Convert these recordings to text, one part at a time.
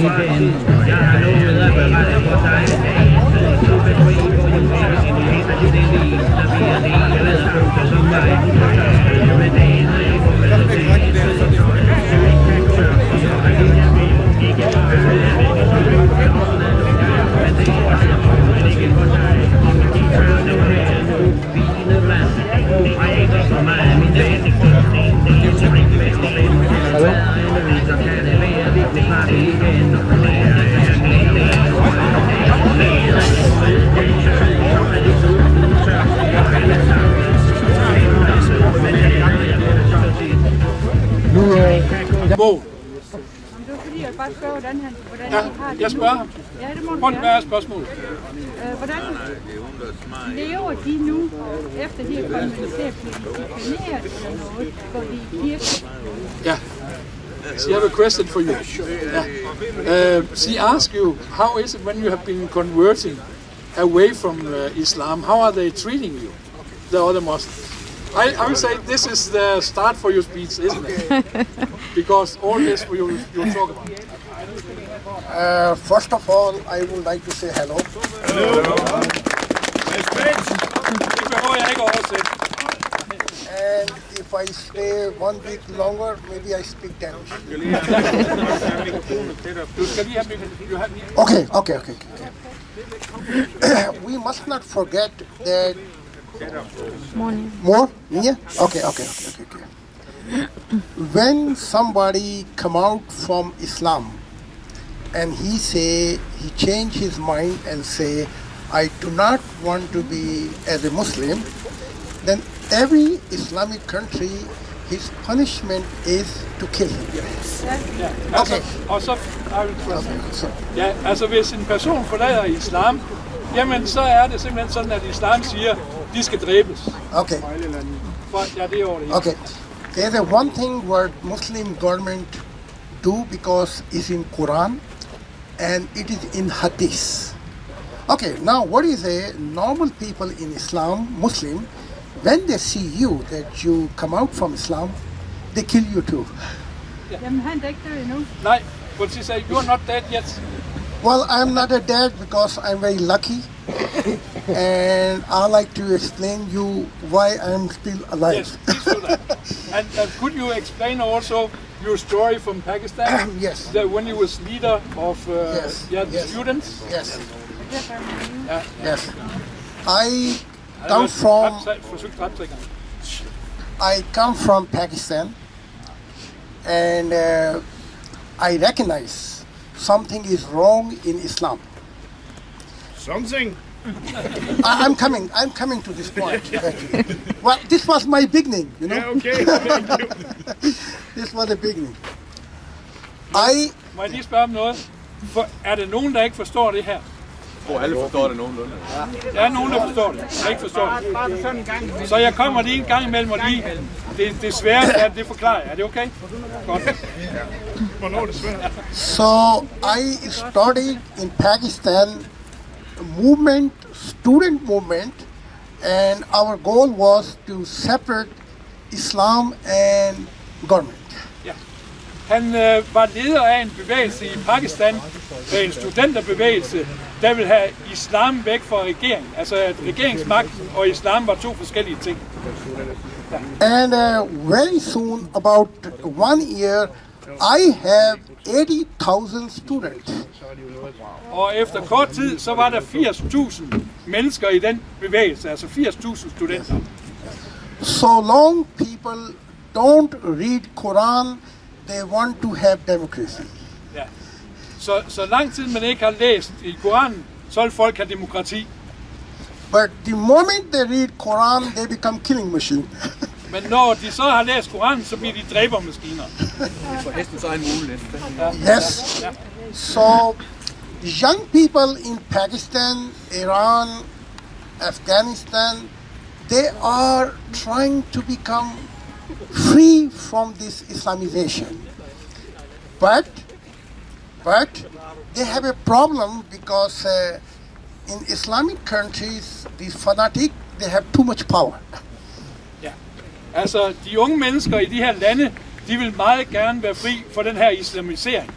igen. Jeg har lovet at berette for dig dagen. Du befri på jorden sin helt af dit liv. Der bliver det glædespunkter som mig. Med dagen i forhold til Jeg spørger ham. Prøv at være spørgsmålet. Hvordan lever de nu, efter de er kommet til at blive disciplineret eller noget, går de i kirke? Yeah. She have a question for you. Yeah. She asked you, how is it when you have been converting away from Islam? How are they treating you, the other Muslims? I will say this is the start for your speech, isn't it? Because all this you talk about. First of all, I would like to say hello. And if I stay 1 week longer, maybe I speak Danish. Okay. We must not forget that. More? Yeah? Okay. When somebody come out from Islam and he change his mind and say, I do not want to be as a Muslim, then every Islamic country, his punishment is to kill him. Ja, altså hvis en person forlader islam, jamen så er det simpelthen sådan, at islam siger, de skal dræbes. Okay. Ja, det er over det. Okay. There's one thing what Muslim government do because it's in Quran and it is in Hadith. Okay, now what is a normal people in Islam, Muslim, when they see you, that you come out from Islam, they kill you too. Jamen, han er ikke død endnu. Nej, but she said, you are not dead yet. Well, I'm not a dead because I'm very lucky. And I like to explain you why I'm still alive. Yes, please do that. And could you explain also your story from Pakistan? Yes. That when you was leader of the students? Yes. Yeah. Yes. I come from Pakistan, and I recognize something is wrong in Islam. Something? I'm coming to this point. Well, this was my beginning, you know. Yeah, okay. Thank you. This was the beginning. Må jeg lige spørge om noget? Er der nogen, der ikke forstår det her? Alle forstår det nogenlunde. Der er nogen, der forstår det, der ikke forstår det. Så jeg kommer lige en gang imellem og lige. Det sværeste er, det forklarer jeg. Er det okay? Godt. Hvornår er det svært? So I studied in Pakistan student movement, and our goal was to separate Islam and government. Ja. Han var leder af en bevægelse i Pakistan, en studenterbevægelse, der vil have islam væk fra regeringen. Altså at regeringsmagten og islam var to forskellige ting. Ja. And very soon, about 1 year, I have 80,000 students. Og efter kort tid, så var der 80.000 mennesker i den bevægelse, altså 80.000 studenter. So long people don't read Quran, they want to have democracy. Ja. Så lang tid man ikke har læst i Koranen, så vil folk have demokrati. But the moment they read Quran, they become killing machine. Men når de så har læst Koranen, så bliver de dræbermaskiner. For hesten så er en mulighed. Yes. So young people in Pakistan, Iran, Afghanistan, they are trying to become free from this Islamization. But they have a problem because in Islamic countries, these fanatics, they have too much power. Ja. Altså, de unge mennesker i de her lande, de vil meget gerne være fri for den her islamisering.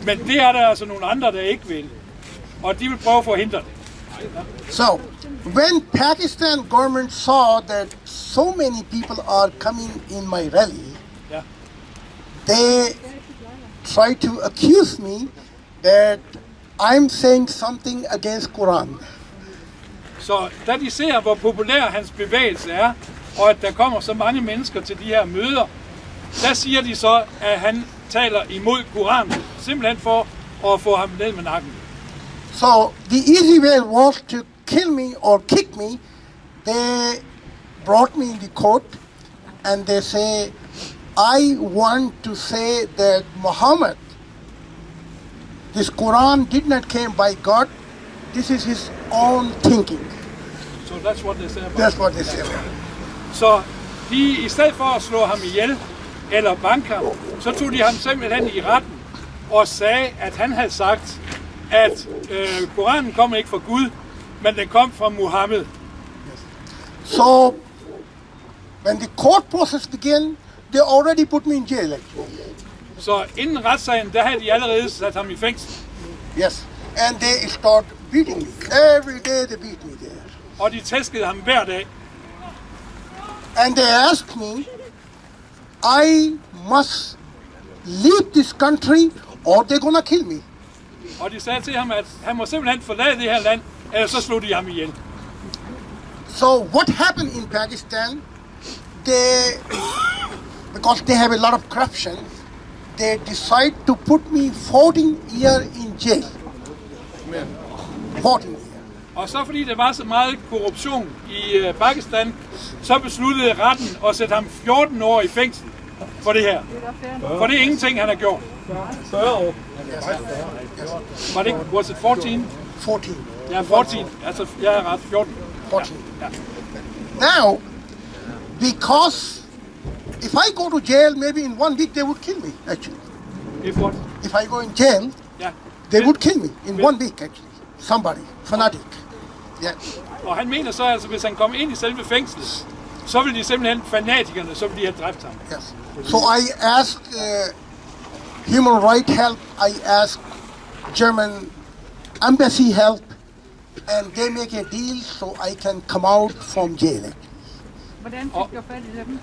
Men det er der altså nogle andre, der ikke vil. Og de vil prøve at forhindre det. So, when Pakistan government saw that so many people are coming in my rally, Ja. they try to accuse me that I'm saying something against Quran. Så da de ser, hvor populær hans bevægelse er, og at der kommer så mange mennesker til de her møder, der siger de så, at han taler imod Koranen, simpelthen for at få ham ned med nakken. So the easy way was to kill me or kick me. They brought me in the court and they say, I want to say that Muhammad, this Quran did not came by God. This is his own thinking. So that's what they say about That's what they say. Så de, i stedet for at slå ham ihjel eller banke ham, så tog de ham simpelthen i retten og sagde, at han havde sagt, at Koranen kom ikke fra Gud, men den kom fra Muhammed. So when the court process began, they already put me in jail. Actually. Så inden retssagen, der havde de allerede sat ham i fængsel. Yes. And they start beating me. Every day they beat me there. Og de tæskede ham hver dag. And they asked me, I must leave this country or they're gonna kill me. Og de sagde til ham, at han må simpelthen forlade det her land, ellers så slog de ham ihjel. So what happened in Pakistan, because they have a lot of corruption, they decide to put me 14 years in jail. 14 years. Og så fordi der var så meget korruption i Pakistan, så besluttede retten at sætte ham 14 år i fængsel for det her. For det er ingenting, han har gjort. 40 år. Var det ikke? Was it 14? 14. Ja, 14. Altså, jeg er ret. 14. 14. Ja. Now, because if I go to jail, maybe in 1 week they would kill me, actually. If what? If I go in jail, Ja. they would kill me in 1 week, actually. Somebody, fanatic. Yeah. Og han mener så, altså, hvis han kom ind i selve fængslet, så ville de simpelthen, fanatikerne, så ville de have dræbt ham. Yes. So I asked human rights help. I asked German embassy help, and they make a deal so I can come out from jail. Hvordan fik du fat i dem?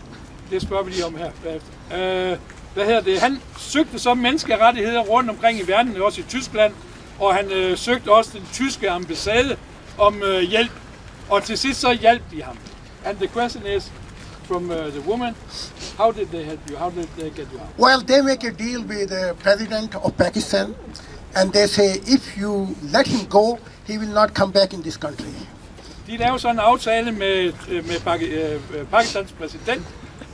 Det spørger vi lige om her bagefter. Hvad hedder det? Han søgte så menneskerettigheder rundt omkring i verden, også i Tyskland, og han søgte også den tyske ambassade om hjælp, og til sidst så hjalp de ham. And the question is, from the woman, how did they help you? How did they get you out? Well, they make a deal with the president of Pakistan, and they say if you let him go, he will not come back in this country. De lavede så en aftale med Pakistans præsident,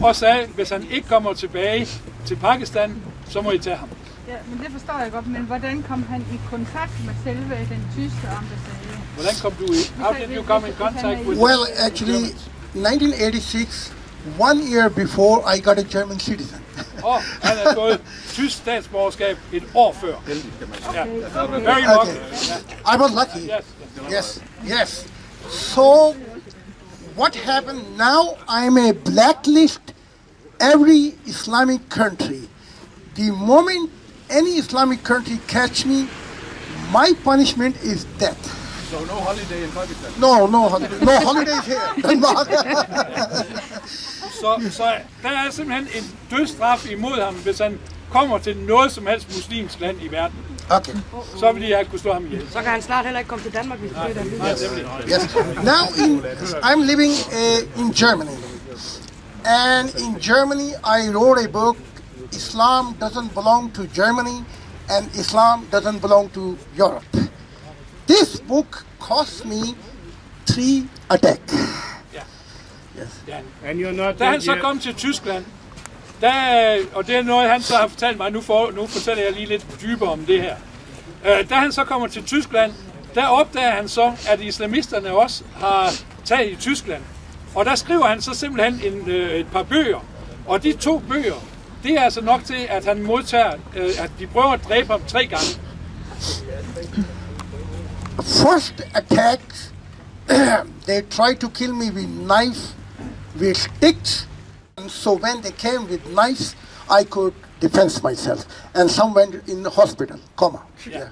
og sagde, hvis han ikke kommer tilbage til Pakistan, så må I tage ham. Ja, men det forstår jeg godt, men hvordan kom han i kontakt med selve den tyske ambassade? Hvordan kom du i? How did you come in contact with Well, the actually, Germans? 1986, 1 year before I got a German citizen. Han har fået tysk statsborgerskab et år før. Ja. Very lucky. I was lucky. Yes. Yes. So, what happened now? I'm a blacklist every Islamic country. The moment any Islamic country catch me, my punishment is death. So no holiday in Pakistan? No holiday. No holidays here. Så der er simpelthen en dødsstraf imod ham, hvis han kommer til noget som helst muslimsk land i verden. Okay. Så vil de have kunne slå ham ihjel. Så kan han snart heller ikke komme til Danmark, hvis det er der. Yes. Now I'm living in Germany, and in Germany I wrote a book. Islam doesn't belong to Germany, and Islam doesn't belong to Europe. This book cost me 3 attacks. Ja. And you're not Da han så kom til Tyskland, og det er noget, han så har fortalt mig, nu fortæller jeg lige lidt dybere om det her. Da han så kommer til Tyskland, der opdager han så, at islamisterne også har taget i Tyskland. Og der skriver han så simpelthen et par bøger. Og de 2 bøger, det er altså nok til, at han modtager, at de prøver at dræbe ham 3 gange. First attack, they tried to kill me with knife, with sticks. And so when they came with knives, I could defend myself. And some went in the hospital, coma. Yeah.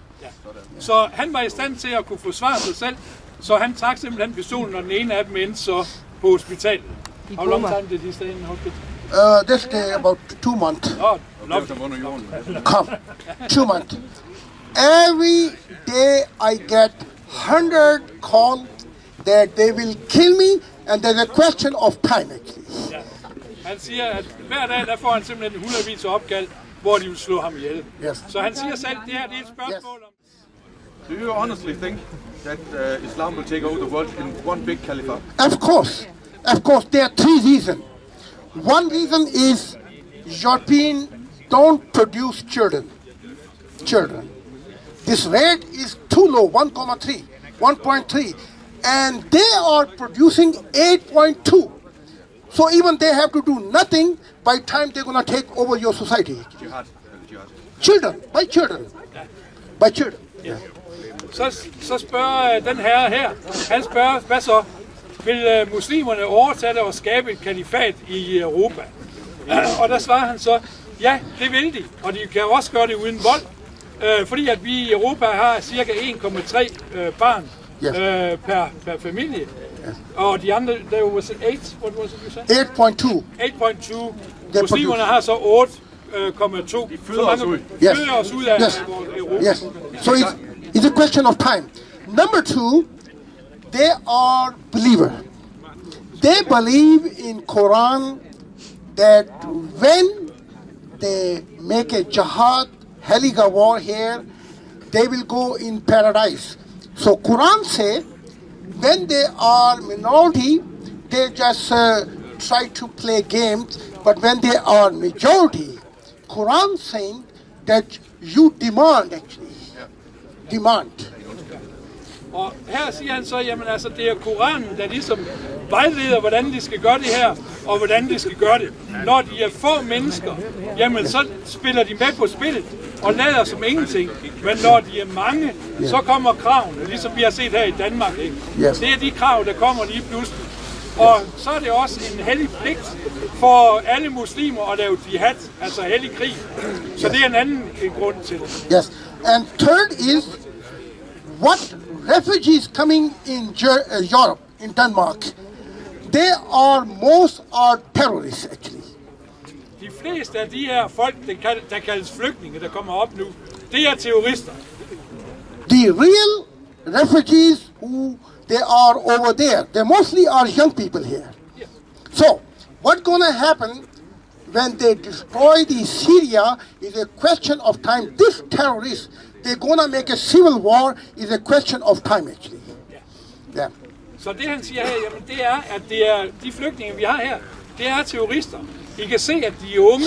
Så han var i stand til at kunne forsvare sig selv, så han trak simpelthen pistolen, og den ene af dem endte så på hospitalet. How long time did he stay in the hospital? They stay about 2 months. Oh, lovely. Come, 2 months. Every day I get 100 calls that they will kill me, and there's a question of time actually. Ja. Han siger, at hver dag der får han simpelthen hundredvis af opkald, hvor de vil slå ham ihjel. Yes. Så han siger selv, at det her det er et spørgsmål om... Do you honestly think that Islam will take over the world in one big caliphate? Of course, there are 3 reasons. One reason is European don't produce children. This rate is too low, 1.3, and they are producing 8.2. So even they have to do nothing by the time they're going to take over your society. Children. Ja. Så spørger den herre her, han spørger, hvad så? Vil muslimerne overtage det og skabe et kalifat i Europa? Og der svarer han så, ja, det vil de, og de kan også gøre det uden vold, fordi at vi i Europa har cirka 1,3 barn per familie. Og de andre, der was 8, what was it you said? 8.2. 8.2. Muslimerne har så 8,2. De føder os ud. Føder os ud af Europa. Yes. So it's a question of time. Number 2, they are believer. They believe in Quran that when they make a jihad, Haliga war here, they will go in paradise. So Quran say, when they are minority, they just try to play games, but when they are majority, Quran saying that you demand actually. Demand. Og her siger han så, jamen altså, det er Koranen, der ligesom vejleder, hvordan de skal gøre det her, og hvordan de skal gøre det. Når de er få mennesker, jamen så spiller de med på spillet, og lader som ingenting. Men når de er mange, så kommer kravene, ligesom vi har set her i Danmark, ikke? Yes. Det er de krav, der kommer lige pludselig. Og så er det også en hellig pligt for alle muslimer at lave jihad, altså hellig krig. Så det er en anden grund til det. Yes. And third is, what refugees coming in Europe, in Denmark, most are terrorists actually. De fleste af de her folk, der kaldes flygtninge, der kommer op nu, det er terrorister. The real refugees who they are over there, they mostly are young people here. Yes. So, what's gonna happen when they destroy the Syria is a question of time. This terrorists, they're gonna make a civil war is a question of time actually. Yeah. Så det han siger her, jamen det er, at det er de flygtninge, vi har her, det er terrorister. I kan se, at de er unge,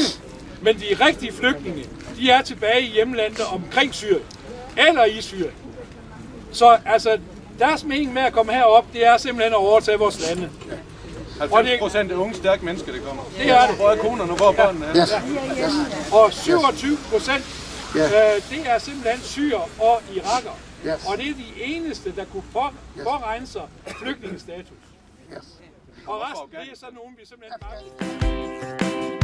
men de rigtige flygtninge, de er tilbage i hjemlandet omkring Syrien, eller i Syrien. Så altså, deres mening med at komme herop, det er simpelthen at overtage vores lande. 90% af unge, stærke mennesker, det kommer. Det er det. Både konerne og både børnene. Yes. Og 27%, det er simpelthen syrer og iraker. Yes. Og det er de eneste, der kunne påregne sig flygtningestatus. Yes. Og resten, det er sådan nogen, vi simpelthen bare...